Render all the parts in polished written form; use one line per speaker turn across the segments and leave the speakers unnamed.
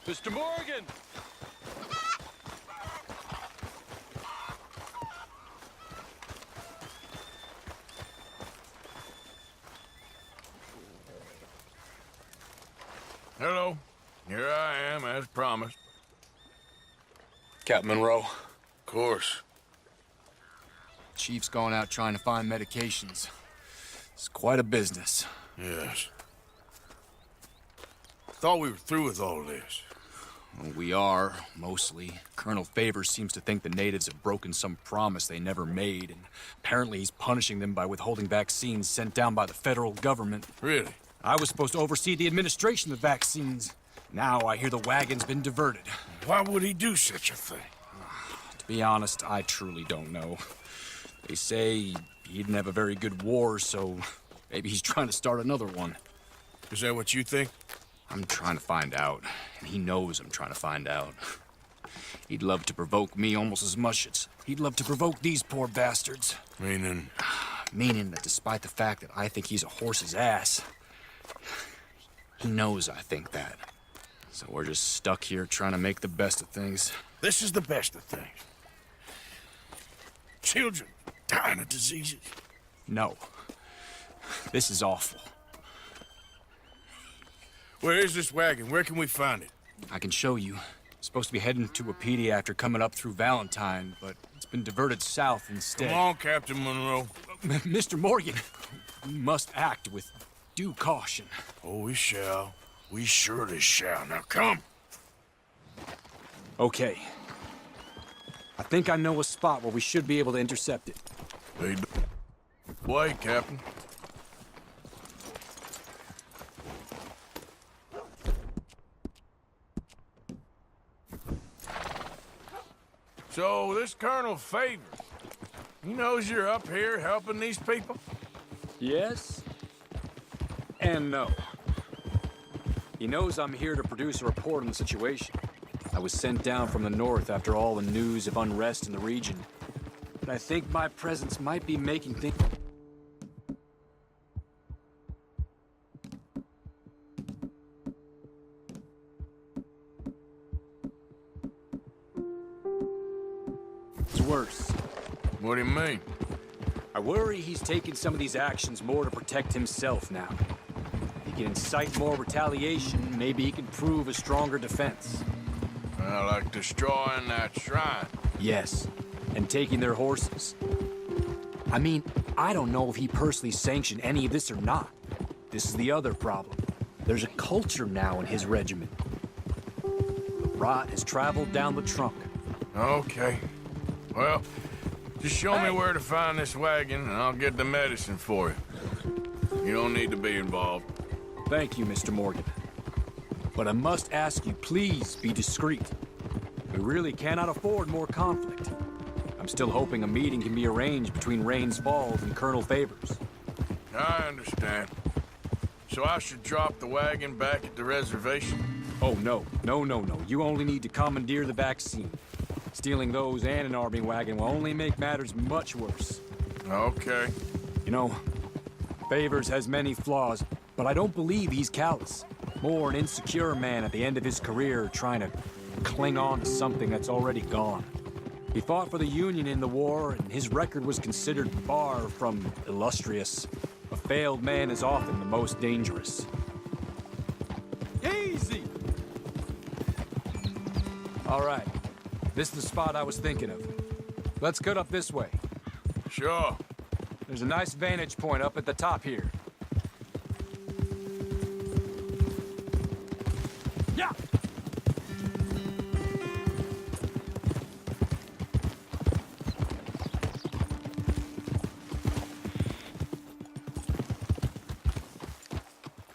Mr. Morgan!
Hello. Here I am, as promised.
Captain Monroe,
Of course.
Chief's going out trying to find medications. It's quite a business.
Yes. Thought we were through with all this.
Well, we are, mostly. Colonel Favors seems to think the natives have broken some promise they never made, and apparently he's punishing them by withholding vaccines sent down by the federal government.
Really?
I was supposed to oversee the administration of vaccines. Now I hear the wagon's been diverted.
Why would he do such a thing?
To be honest, I truly don't know. They say he didn't have a very good war, so maybe he's trying to start another one.
Is that what you think?
I'm trying to find out, and he knows I'm trying to find out. He'd love to provoke me almost as much as he'd love to provoke these poor bastards.
Meaning?
Meaning that despite the fact that I think he's a horse's ass, he knows I think that. So we're just stuck here trying to make the best of things.
This is the best of things. Children dying of diseases.
No. This is awful.
Where is this wagon? Where can we find it?
I can show you. Supposed to be heading to Wapiti after coming up through Valentine, but it's been diverted south instead.
Come on, Captain Monroe.
Mr. Morgan, we must act with due caution.
Oh, we shall. We surely shall. Now come.
Okay. I think I know a spot where we should be able to intercept it.
Lead the way, Captain. So, this Colonel Favors, he knows you're up here helping these people?
Yes and no. He knows I'm here to produce a report on the situation. I was sent down from the north after all the news of unrest in the region. But I think my presence might be making things... It's worse.
What do you mean?
I worry he's taking some of these actions more to protect himself now. He can incite more retaliation, maybe he can prove a stronger defense.
Like destroying that shrine.
Yes, and taking their horses. I mean, I don't know if he personally sanctioned any of this or not. This is the other problem. There's a culture now in his regiment. The rot has traveled down the trunk.
Okay. Well, just show me where to find this wagon, and I'll get the medicine for you. You don't need to be involved.
Thank you, Mr. Morgan. But I must ask you, please be discreet. We really cannot afford more conflict. I'm still hoping a meeting can be arranged between Rains Falls and Colonel Favors.
I understand. So I should drop the wagon back at the reservation?
Oh, no. No. You only need to commandeer the vaccine. Stealing those and an army wagon will only make matters much worse.
Okay.
You know, Favors has many flaws, but I don't believe he's callous. More an insecure man at the end of his career trying to cling on to something that's already gone. He fought for the Union in the war, and his record was considered far from illustrious. A failed man is often the most dangerous. Easy! All right. This is the spot I was thinking of. Let's cut up this way.
Sure.
There's a nice vantage point up at the top here. Yeah!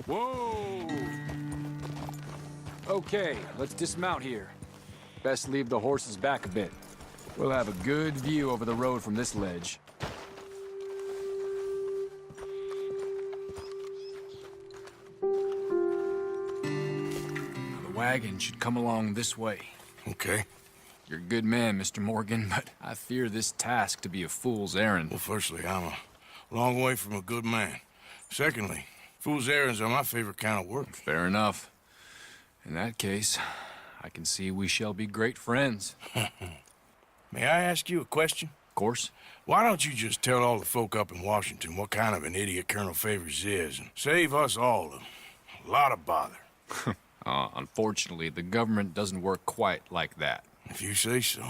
Whoa! Okay, let's dismount here. Best leave the horses back a bit. We'll have a good view over the road from this ledge. The wagon should come along this way.
Okay.
You're a good man, Mr. Morgan, but I fear this task to be a fool's errand.
Well, firstly, I'm a long way from a good man. Secondly, fool's errands are my favorite kind of work.
Fair enough. In that case, I can see we shall be great friends.
May I ask you a question?
Of course.
Why don't you just tell all the folk up in Washington what kind of an idiot Colonel Favors is and save us all a lot of bother?
Unfortunately, the government doesn't work quite like that.
If you say so.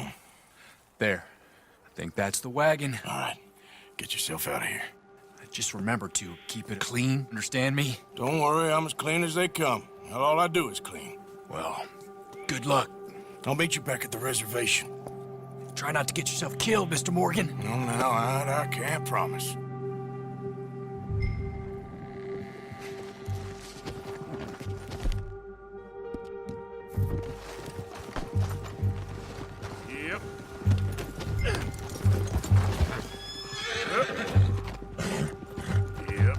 There. I think that's the wagon.
All right, get yourself out of here.
Just remember to keep it clean, understand me?
Don't worry, I'm as clean as they come. Not all I do is clean.
Well, good luck.
I'll meet you back at the reservation.
Try not to get yourself killed, Mr. Morgan.
No, I can't promise.
Yep. Yep.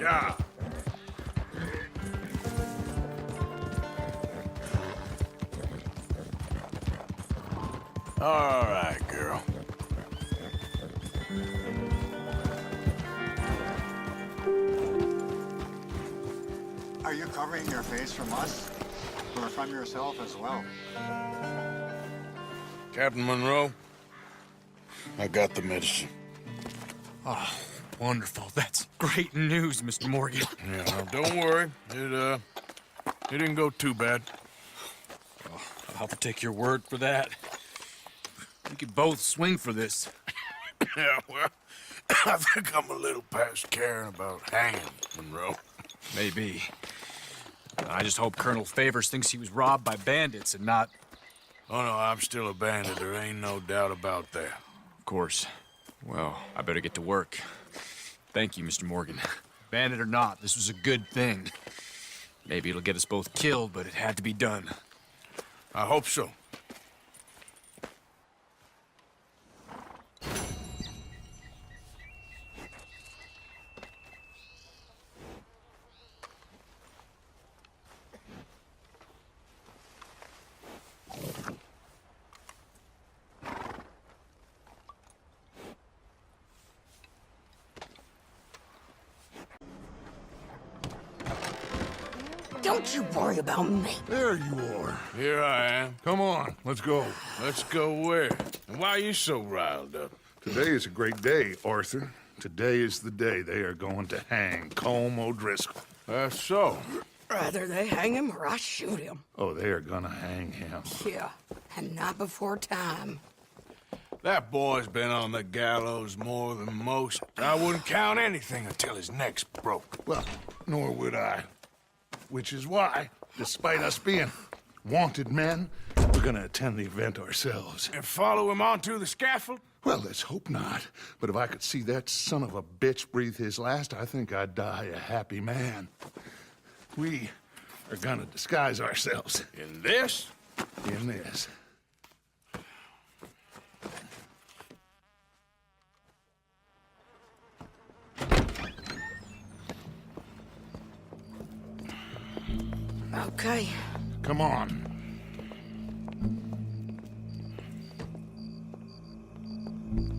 Yeah. All right, girl.
Are you covering your face from us? Or from yourself as well?
Captain Monroe, I got the medicine.
Oh, wonderful. That's great news, Mr. Morgan.
Yeah, now, don't worry. It didn't go too bad.
I'll have to take your word for that. We could both swing for this.
Yeah, well, I think I'm a little past caring about hanging, Monroe.
Maybe. I just hope Colonel Favors thinks he was robbed by bandits and not...
Oh, no, I'm still a bandit. There ain't no doubt about that.
Of course. Well, I better get to work. Thank you, Mr. Morgan. Bandit or not, this was a good thing. Maybe it'll get us both killed, but it had to be done.
I hope so.
Don't you worry about me.
There you are.
Here I am.
Come on, let's go.
Let's go where? And why are you so riled up?
Today is a great day, Arthur. Today is the day they are going to hang Colm O'Driscoll.
That's so.
Rather they hang him or I shoot him.
Oh, they are gonna hang him.
Yeah, and not before time.
That boy's been on the gallows more than most. I wouldn't count anything until his neck's broke.
Well, nor would I. Which is why, despite us being wanted men, we're gonna attend the event ourselves.
And follow him onto the scaffold?
Well, let's hope not. But if I could see that son of a bitch breathe his last, I think I'd die a happy man. We are gonna disguise ourselves
In this?
in this.
Okay.
Come on.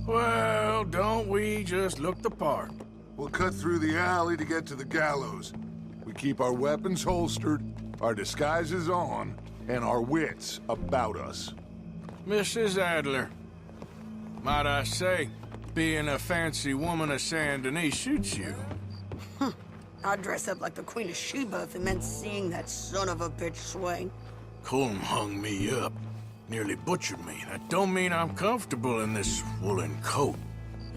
Well, don't we just look the part?
We'll cut through the alley to get to the gallows. We keep our weapons holstered, our disguises on, and our wits about us.
Mrs. Adler, might I say, being a fancy woman of Saint Denis suits you.
I'd dress up like the Queen of Sheba if it meant seeing that son of a bitch swing.
Colm hung me up, nearly butchered me. That don't mean I'm comfortable in this woolen coat.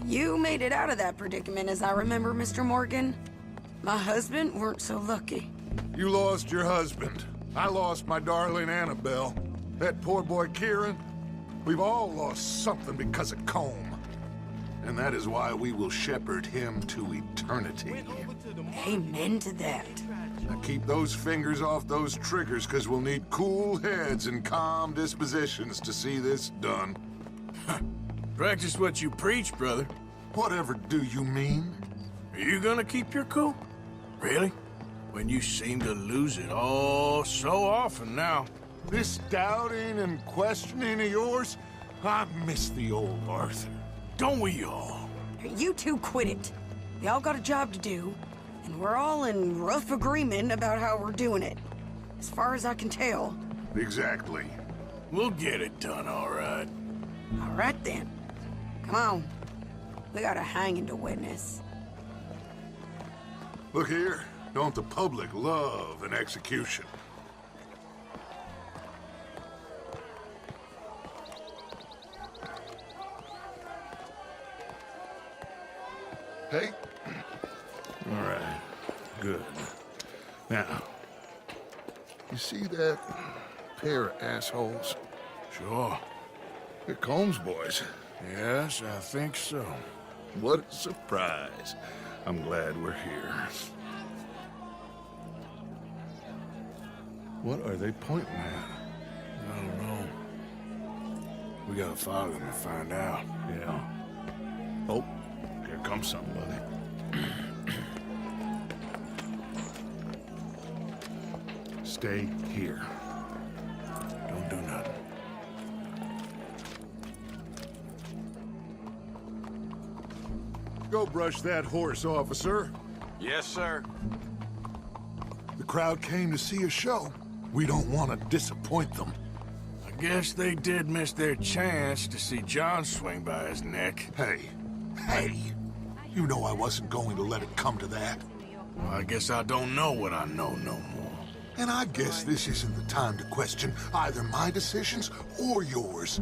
You made it out of that predicament, as I remember, Mr. Morgan. My husband weren't so lucky.
You lost your husband. I lost my darling Annabelle. That poor boy Kieran. We've all lost something because of Colm. And that is why we will shepherd him to eternity.
Amen to that.
Now keep those fingers off those triggers, because we'll need cool heads and calm dispositions to see this done.
Practice what you preach, brother.
Whatever do you mean?
Are you gonna keep your cool? Really? When you seem to lose it all so often now.
This doubting and questioning of yours, I miss the old Arthur.
Don't we all?
You two quit it. We all got a job to do, and we're all in rough agreement about how we're doing it. As far as I can tell.
Exactly.
We'll get it done, all right.
All right then. Come on. We got a hanging to witness.
Look here, don't the public love an execution?
Hey. All right. Good. Now, you see that pair of assholes?
Sure.
They're Colm's boys.
Yes, I think so.
What a surprise. I'm glad we're here. What are they pointing at?
I don't know. We gotta follow them and find out.
Yeah. Oh, here comes somebody. stay here.
Don't do nothing.
Go brush that horse, officer.
Yes, sir.
The crowd came to see a show. We don't want to disappoint them.
I guess they did miss their chance to see John swing by his neck.
Hey, you know I wasn't going to let it come to that.
Well, I guess I don't know what I know no more.
And I guess this isn't the time to question either my decisions or yours.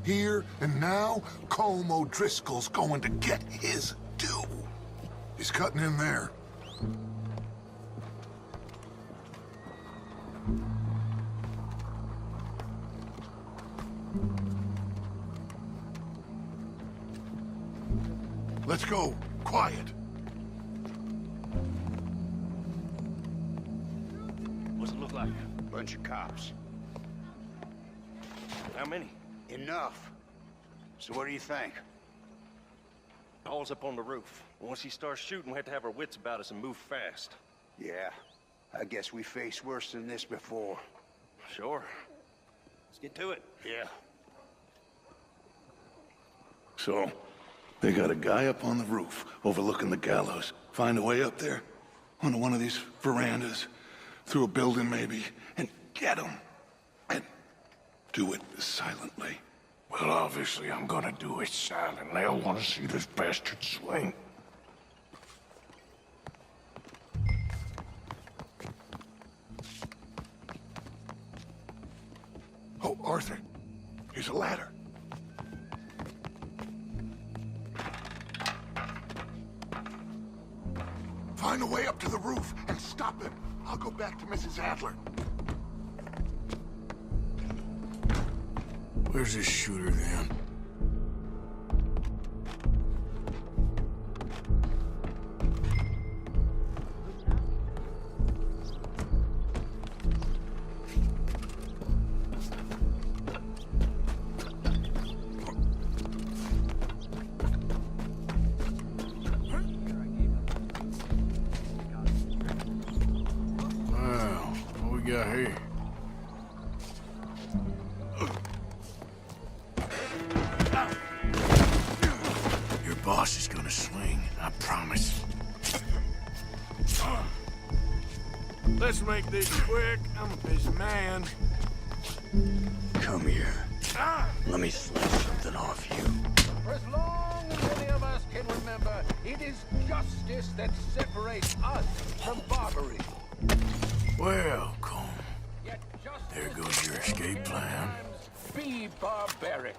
Here and now, Colm O'Driscoll's going to get his due. He's cutting in there. Let's go. Quiet.
What's it look like?
Bunch of cops.
How many?
Enough. So what do you think?
Paul's up on the roof. Once he starts shooting, we have to have our wits about us and move fast.
Yeah, I guess we faced worse than this before.
Sure. Let's get to it.
Yeah.
So, they got a guy up on the roof overlooking the gallows. Find a way up there, onto one of these verandas, through a building maybe, and get him. And do it silently.
Well, obviously I'm gonna do it silently. I want to see this bastard swing.
Oh, Arthur, here's a ladder. Find a way up to the roof and stop him. I'll go back to Mrs. Adler.
Where's this shooter then? Wow, what we got here? Your boss is gonna swing, I promise. Let's make this quick. I'm a busy man.
Come here. Let me slice something off you.
For as long as any of us can remember, it is justice that separates us from barbary.
Well, Colm,
Yet justice
there goes your escape plan.
can be barbaric.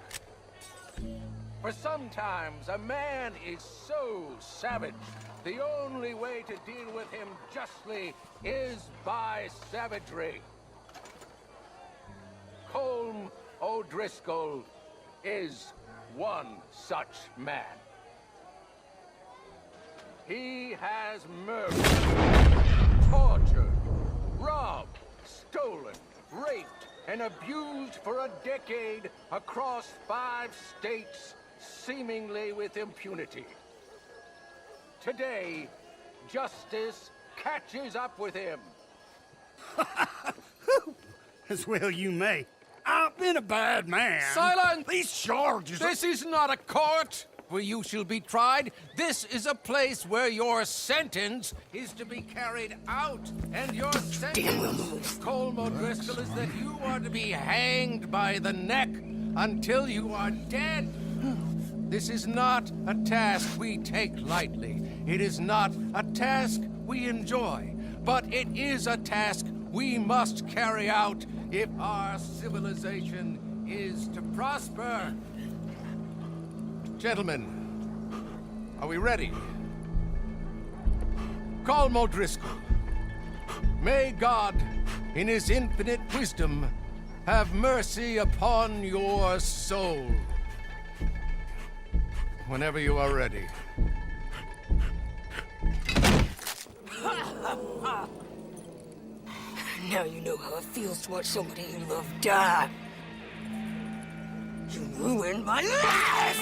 For sometimes a man is so savage, the only way to deal with him justly is by savagery. Colm O'Driscoll is one such man. He has murdered, tortured, robbed, stolen, raped, and abused for a decade across 5 states, seemingly with impunity. Today, justice catches up with him.
As well you may. I've been a bad man.
Silence!
These charges are...
This is not a court where you shall be tried. This is a place where your sentence is to be carried out. And your sentence, Colm O'Driscoll, is that you are to be hanged by the neck until you are dead. This is not a task we take lightly. It is not a task we enjoy. But it is a task we must carry out if our civilization is to prosper. Gentlemen, are we ready? Colm O'Driscoll, may God, in his infinite wisdom, have mercy upon your soul. Whenever you are ready.
Now you know how it feels to watch somebody you love die. You ruined my life!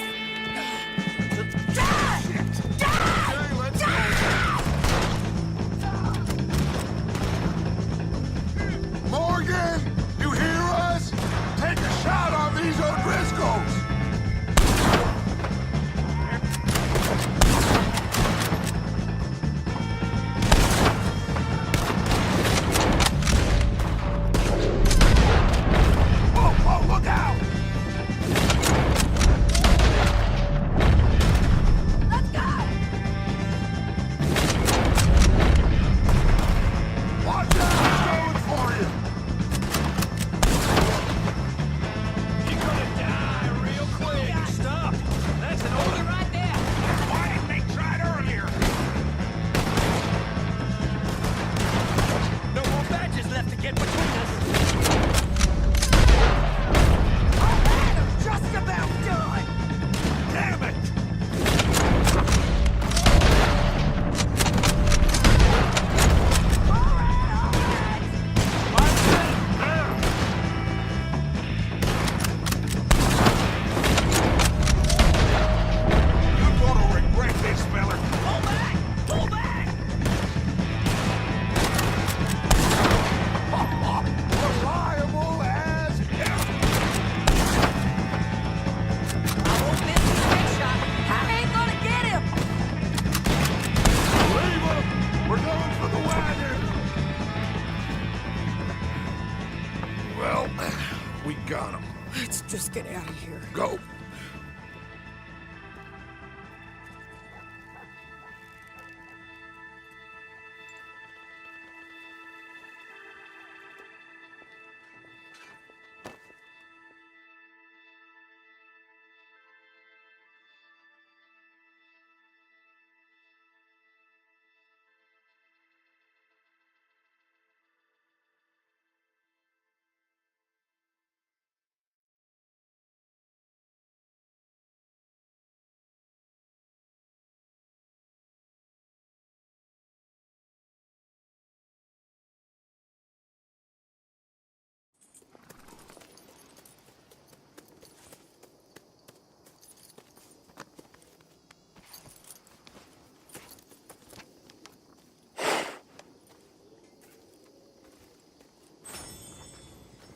We got him.
Let's just get out of here.
Go.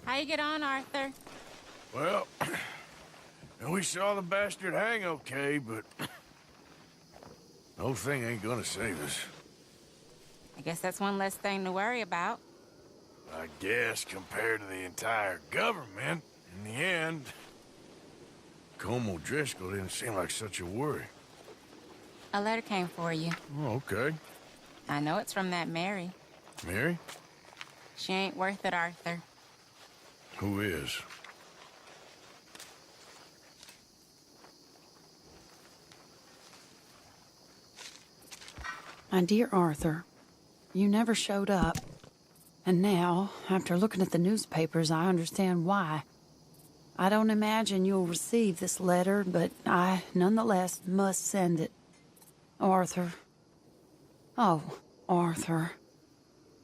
How you get on, Arthur?
Well, we saw the bastard hang okay, but the whole thing ain't gonna save us.
I guess that's one less thing to worry about.
I guess compared to the entire government, in the end, Colm O'Driscoll didn't seem like such a worry.
A letter came for you.
Oh, okay.
I know it's from that Mary.
Mary?
She ain't worth it, Arthur.
Who is?
My dear Arthur, you never showed up. And now, after looking at the newspapers, I understand why. I don't imagine you'll receive this letter, but I, nonetheless, must send it. Arthur. Oh, Arthur.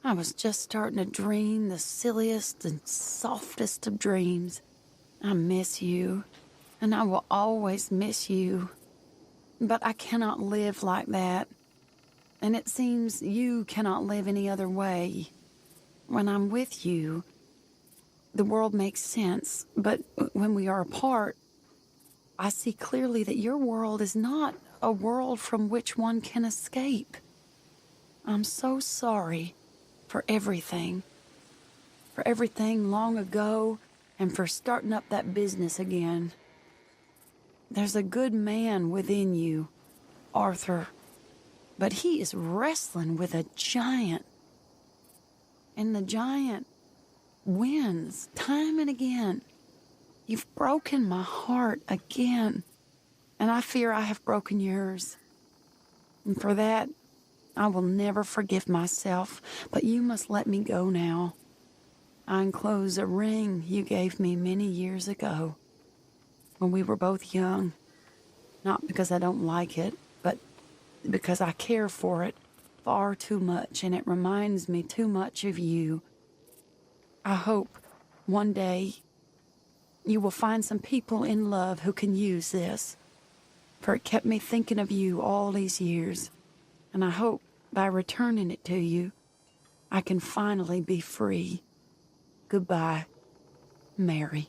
I was just starting to dream the silliest and softest of dreams. I miss you, and I will always miss you. But I cannot live like that. And it seems you cannot live any other way. When I'm with you, the world makes sense. But when we are apart, I see clearly that your world is not a world from which one can escape. I'm so sorry for everything. For everything long ago, and for starting up that business again. There's a good man within you, Arthur. But he is wrestling with a giant. And the giant wins time and again. You've broken my heart again. And I fear I have broken yours. And for that, I will never forgive myself. But you must let me go now. I enclose a ring you gave me many years ago, when we were both young. Not because I don't like it, but because I care for it far too much, and it reminds me too much of you. I hope one day you will find some people in love who can use this, for it kept me thinking of you all these years, and I hope by returning it to you, I can finally be free. Goodbye, Mary.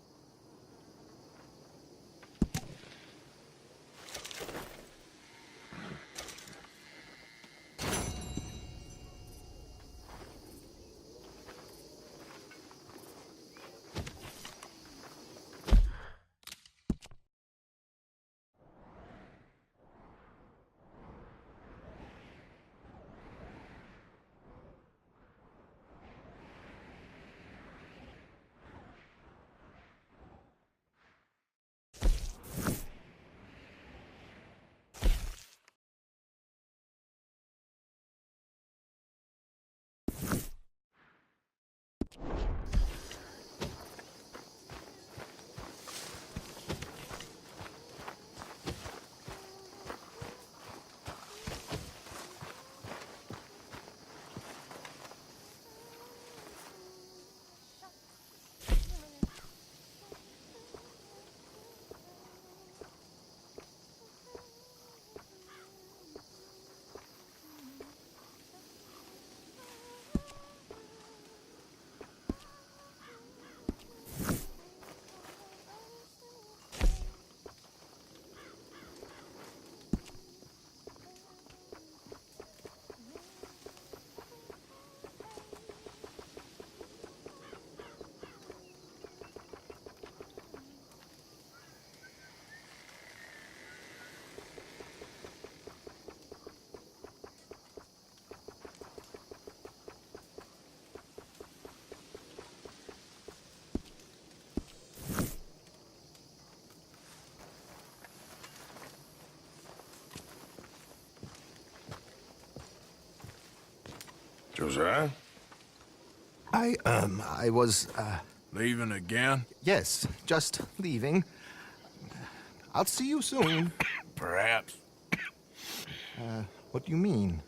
Josiah?
I was,
Leaving again?
yes, just leaving. I'll see you soon.
Perhaps.
What do you mean?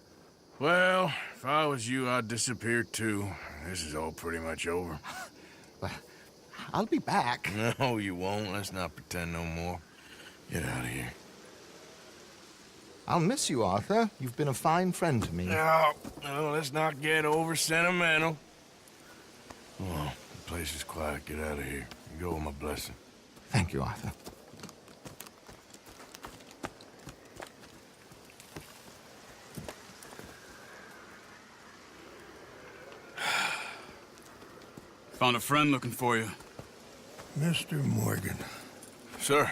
Well, if I was you, I'd disappear too. This is all pretty much over.
I'll be back.
No, you won't. Let's not pretend no more. Get out of here.
I'll miss you, Arthur. You've been a fine friend to me.
No, let's not get over sentimental. Come on, the place is quiet. Get out of here. You go with my blessing.
Thank you, Arthur.
Found a friend looking for you.
Mr. Morgan,
Sir,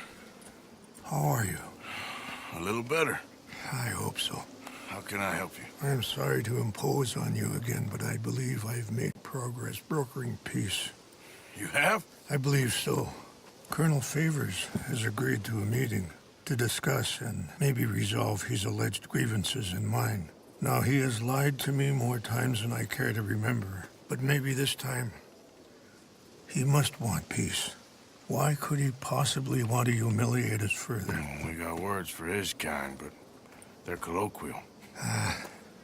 how are you?
a little better.
I hope so.
How can I help you?
I'm sorry to impose on you again, but I believe I've made progress brokering peace.
You have?
I believe so. Colonel Favors has agreed to a meeting to discuss and maybe resolve his alleged grievances and mine. Now, he has lied to me more times than I care to remember, but maybe this time he must want peace. Why could he possibly want to humiliate us further?
We got words for his kind, but they're colloquial.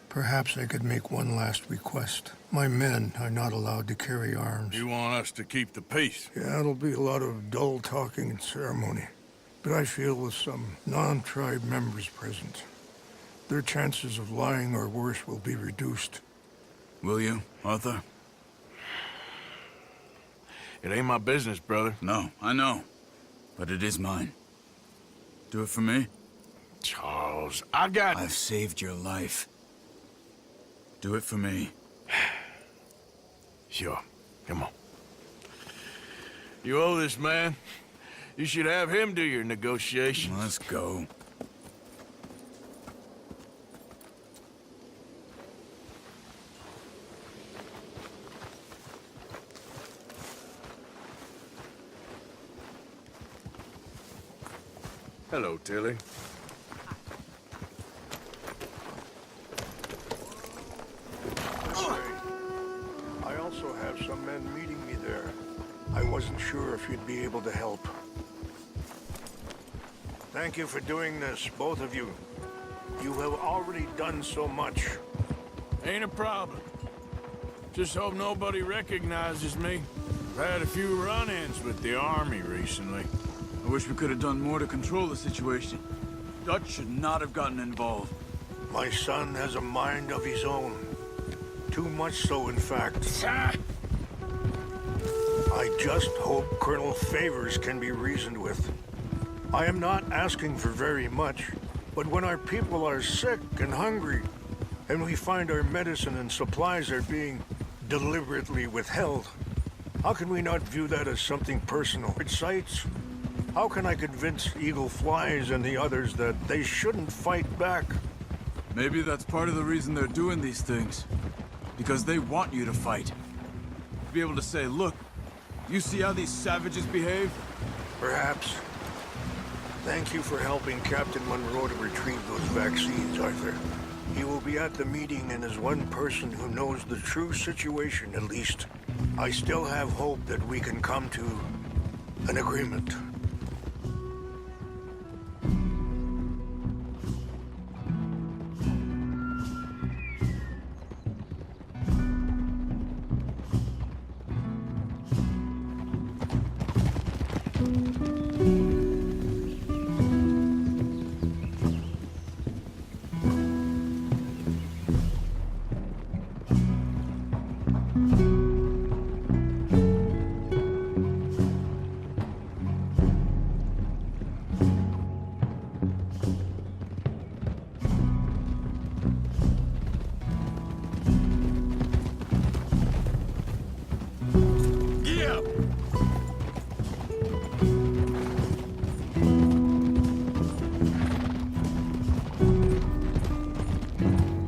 Perhaps I could make one last request. My men are not allowed to carry arms.
You want us to keep the peace?
Yeah, it'll be a lot of dull talking and ceremony. But I feel with some non-tribe members present, their chances of lying or worse will be reduced.
Will you, Arthur?
It ain't my business, brother.
No, I know. But it is mine. Do it for me?
Charles,
I've saved your life. Do it for me.
Sure. Come on. You owe this man. You should have him do your negotiations.
Let's go.
Hello, Tilly.
I also have some men meeting me there. I wasn't sure if you'd be able to help. Thank you for doing this, both of you. You have already done so much.
Ain't a problem. Just hope nobody recognizes me. I've had a few run-ins with the army recently.
I wish we could have done more to control the situation. Dutch should not have gotten involved.
My son has a mind of his own. Too much so, in fact. I just hope Colonel Favors can be reasoned with. I am not asking for very much, but when our people are sick and hungry, and we find our medicine and supplies are being deliberately withheld, how can we not view that as something personal? Sights? How can I convince Eagle Flies and the others that they shouldn't fight back?
Maybe that's part of the reason they're doing these things. Because they want you to fight. To be able to say, look, you see how these savages behave?
Perhaps. Thank you for helping Captain Monroe to retrieve those vaccines, Arthur. He will be at the meeting and is one person who knows the true situation, at least. I still have hope that we can come to an agreement.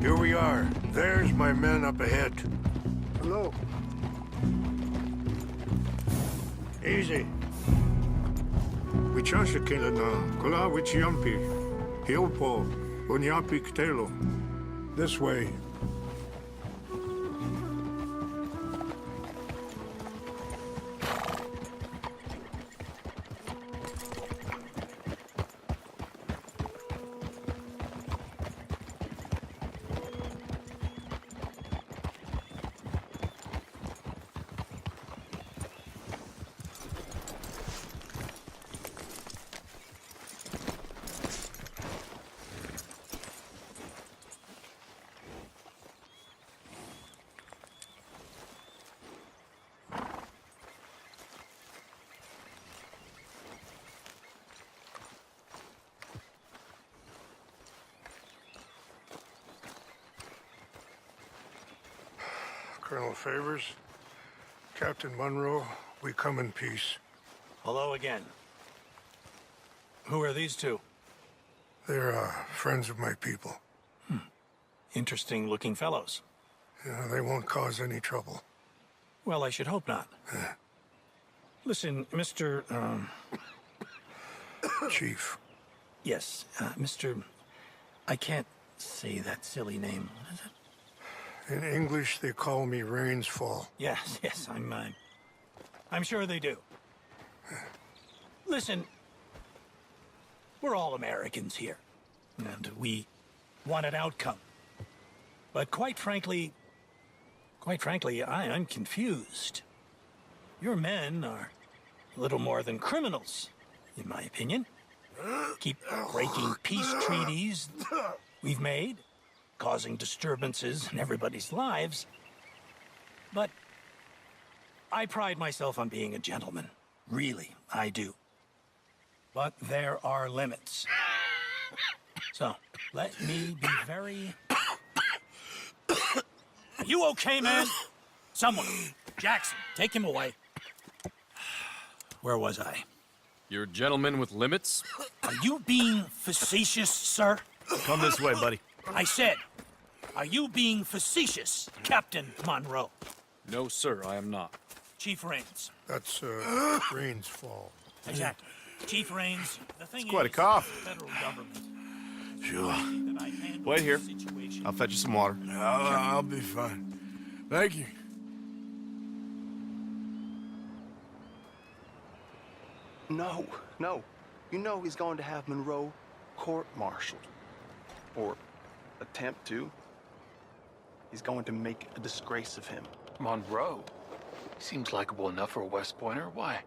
Here we are. There's my men up ahead. Hello. Easy. Wichasha Kilana, Kola Wichiampi, Hiopo, Unyapi Ktelo. This way.
Colonel Favors. Captain Monroe, we come in peace.
Hello again. Who are these two?
They're friends of my people.
Interesting looking fellows.
Yeah, they won't cause any trouble.
Well, I should hope not. Listen, Mr.
Chief.
Yes, Mr. I can't say that silly name. What is it?
In English, they call me Rains Fall.
Yes, I'm sure they do. Listen, we're all Americans here, and we want an outcome. But quite frankly, I'm confused. Your men are a little more than criminals, in my opinion. Keep breaking peace treaties we've made, causing disturbances in everybody's lives. But I pride myself on being a gentleman. Really, I do. But there are limits. So, let me be very... Are you okay, man? Someone. Jackson, take him away. Where was I?
You're a gentleman with limits?
Are you being facetious, sir?
Come this way, buddy.
I said, are you being facetious, Captain Monroe?
No, sir, I am not.
Chief Rains.
That's, Rains Fall.
Exactly. Chief Rains, the thing
It's quite a
is,
cough.
the federal government.
Sure.
Wait here. I'll fetch you some water.
I'll be fine. Thank you.
No. You know he's going to have Monroe court-martialed. Or attempt to. He's going to make a disgrace of him.
Monroe? Seems likable enough for a West Pointer. Why?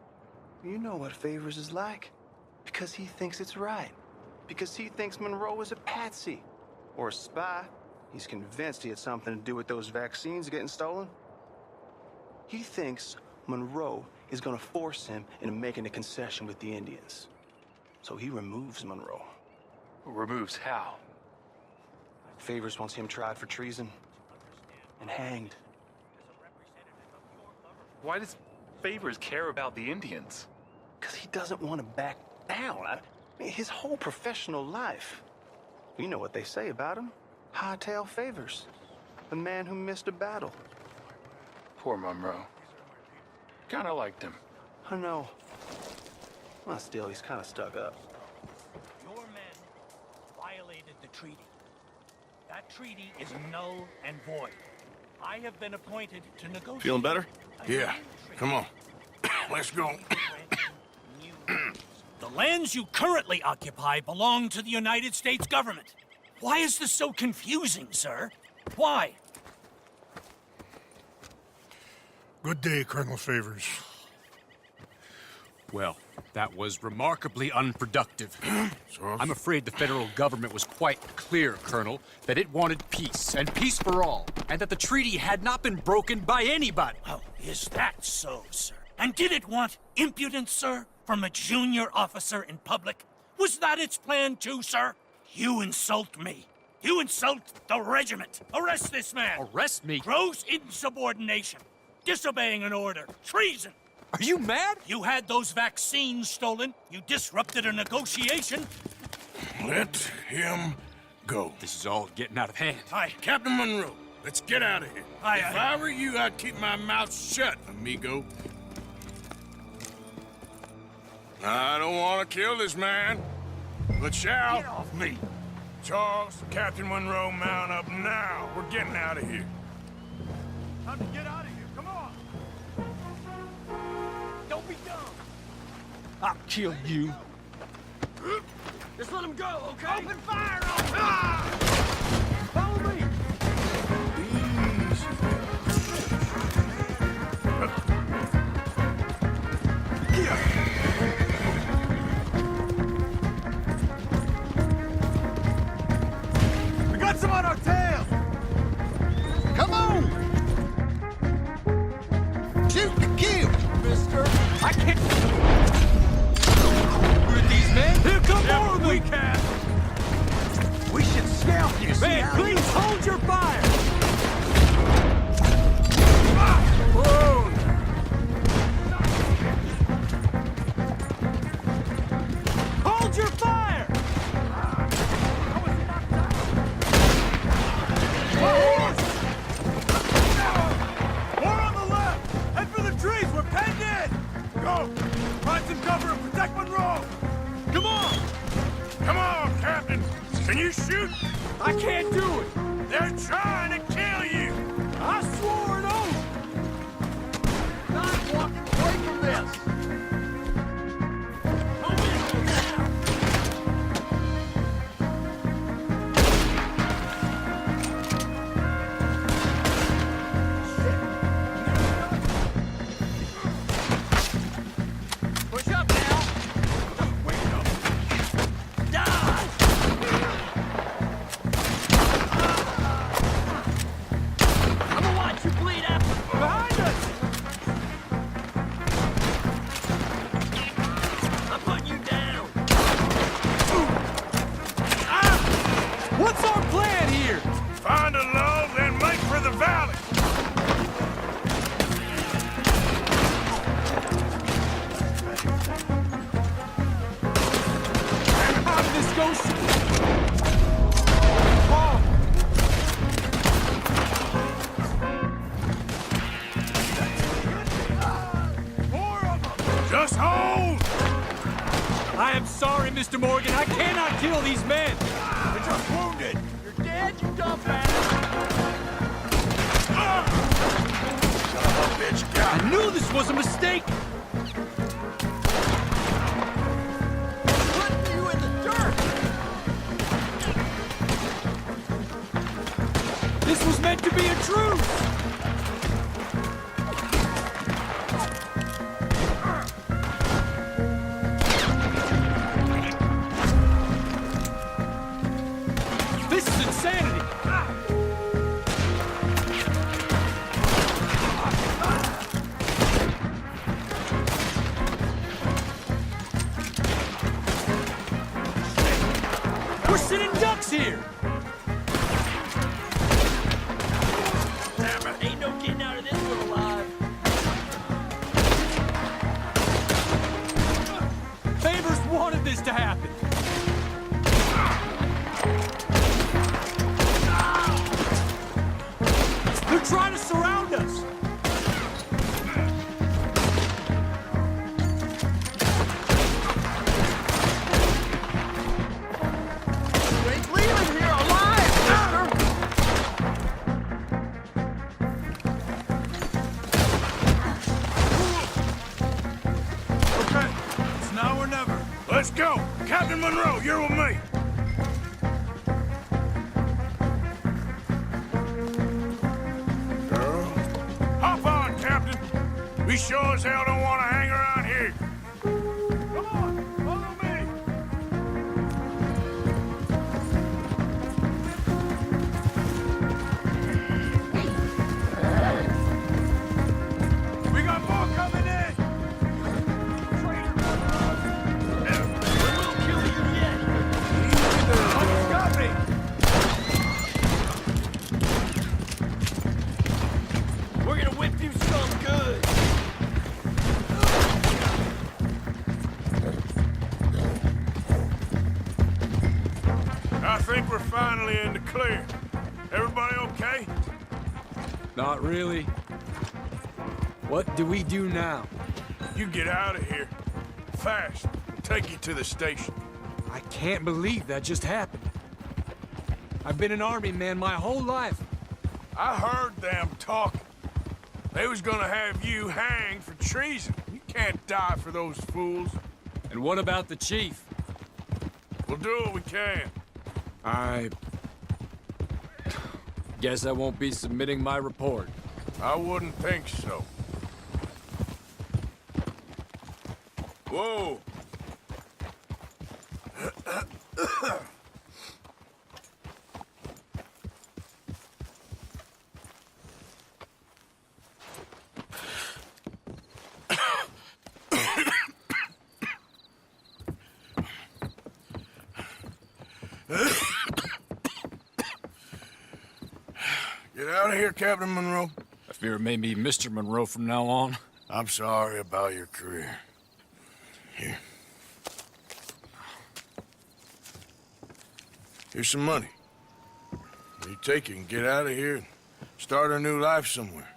You know what Favors is like. Because he thinks it's right. Because he thinks Monroe is a patsy. Or a spy. He's convinced he had something to do with those vaccines getting stolen. He thinks Monroe is gonna force him into making a concession with the Indians. So he removes Monroe.
Removes how?
Favors wants him tried for treason. And hanged.
Why does Favors care about the Indians?
Because he doesn't want to back down. I mean, his whole professional life. You know what they say about him. Hightail Favors. The man who missed a battle.
Poor Monroe. Kinda liked him.
I know. Well, still, he's kind of stuck up.
Your men violated the treaty. That treaty is null and void. I have been appointed to negotiate.
Feeling better?
Yeah. Come on. Let's go.
The lands you currently occupy belong to the United States government. Why is this so confusing, sir? Why?
Good day, Colonel Favors.
Well, that was remarkably unproductive. I'm afraid the federal government was quite clear, Colonel, that it wanted peace, and peace for all, and that the treaty had not been broken by anybody.
Oh, is that so, sir? And did it want impudence, sir, from a junior officer in public? Was that its plan too, sir? You insult me. You insult the regiment. Arrest this man.
Arrest me?
Gross insubordination. Disobeying an order. Treason.
Are you mad?
You had those vaccines stolen. You disrupted a negotiation.
Let him go.
This is all getting out of hand.
Aye.
Captain Monroe, let's get out of here.
Aye,
If I were you, I'd keep my mouth shut, amigo. I don't want to kill this man, but shall.
Get off me.
Charles, Captain Monroe, mount up now. We're getting out of here.
Time to get out of here. Come on. Don't be dumb.
I'll kill you.
Just let him go, okay?
Open fire on him! Follow me!
We got some on our tail!
Come on! Shoot to kill, mister! I can't... With these men?
Here come more of them! We can!
We should scalp you,
Man, please hold your fire!
Go! Find some cover and protect Monroe! Come on! Come on, Captain! Can you shoot?
I can't do it!
They're trying to kill you!
I swore an oath!
Not walking away from this!
Push up now!
Wait up!
Die! I'm gonna watch you bleed out!
Behind us!
I'm putting you down!
What's our plan here?
Find a low, then make for the valley!
How did this go?
Just hold!
I am sorry, Mr. Morgan. I cannot kill these men.
You're just wounded!
You're dead, you dumbass!
Son of a bitch, got
I knew this was a mistake.
Putting you in the dirt!
This was meant to be a truce. This is insanity. We're sitting ducks here.
Ain't no getting out of this one alive.
Favors wanted this to happen. They're trying to surround us.
You ain't leaving here alive, mister!
Okay, it's now or never. Let's go! Captain Monroe, you're with me! Girl. Hop on, Captain! We sure as hell don't want to hang around here. Come on, follow me! We got more coming in!
We'll kill you yet!
Oh, got me!
We're gonna whip you some good!
I think we're finally in the clear. Everybody okay?
Not really. What do we do now?
You get out of here. Fast. We'll take you to the station.
I can't believe that just happened. I've been an army man my whole life.
I heard them talking. They was gonna have you hanged for treason. You can't die for those fools.
And what about the chief?
We'll do what we can.
I guess I won't be submitting my report.
I wouldn't think so. Whoa! Get out of here, Captain Monroe.
I fear it may be Mr. Monroe from now on.
I'm sorry about your career. Here. Here's some money. You take it and get out of here and start a new life somewhere.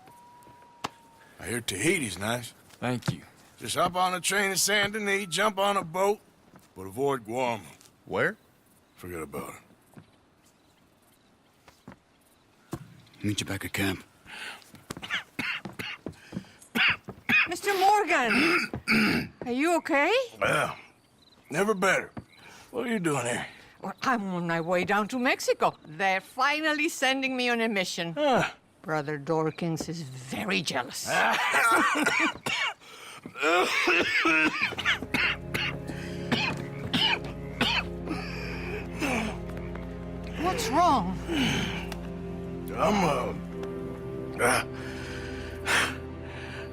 I hear Tahiti's nice.
Thank you.
Just hop on a train to Saint Denis, jump on a boat, but avoid Guam.
Where?
Forget about it.
Meet you back at camp.
Mr. Morgan! Are you okay?
Well, never better. What are you doing here?
Well, I'm on my way down to Mexico. They're finally sending me on a mission. Brother Dorkins is very jealous. What's wrong?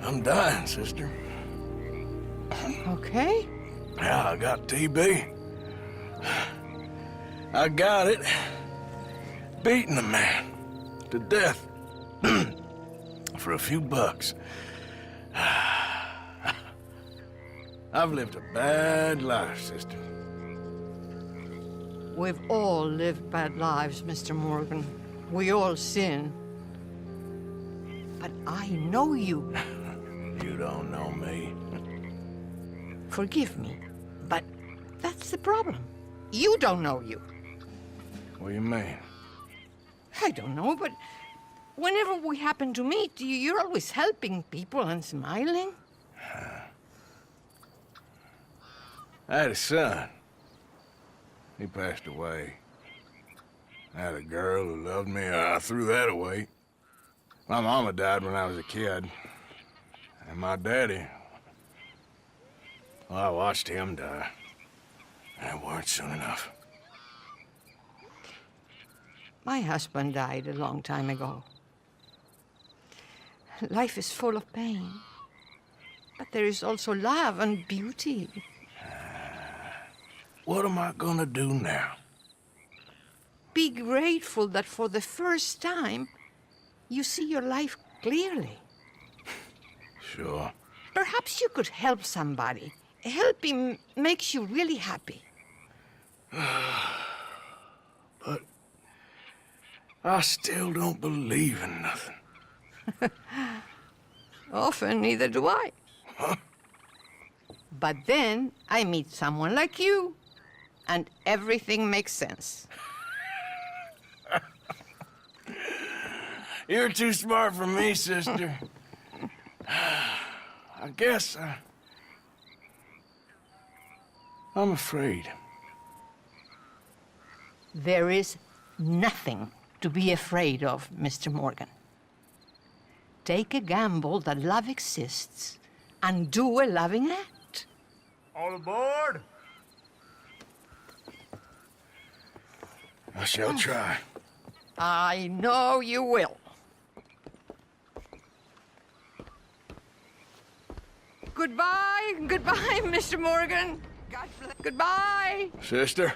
I'm dying, sister.
Okay.
Yeah, I got TB. I got it. Beating a man to death for a few bucks. I've lived a bad life, sister.
We've all lived bad lives, Mr. Morgan. We all sin. But I know you.
You don't know me.
Forgive me, but that's the problem. You don't know you.
What do you mean?
I don't know, but whenever we happen to meet, you're always helping people and smiling.
I had a son. He passed away. I had a girl who loved me. I threw that away. My mama died when I was a kid. And my daddy, well, I watched him die. And it weren't soon enough.
My husband died a long time ago. Life is full of pain. But there is also love and beauty.
What am I gonna do now?
Be grateful that for the first time, you see your life clearly.
Sure.
Perhaps you could help somebody. Helping makes you really happy.
But I still don't believe in nothing.
Often, neither do I.
Huh?
But then I meet someone like you, and everything makes sense.
You're too smart for me, sister. I guess I'm afraid.
There is nothing to be afraid of, Mr. Morgan. Take a gamble that love exists and do a loving act.
All aboard! I shall try.
I know you will. Goodbye, goodbye, Mr. Morgan. God bless. Goodbye.
Sister?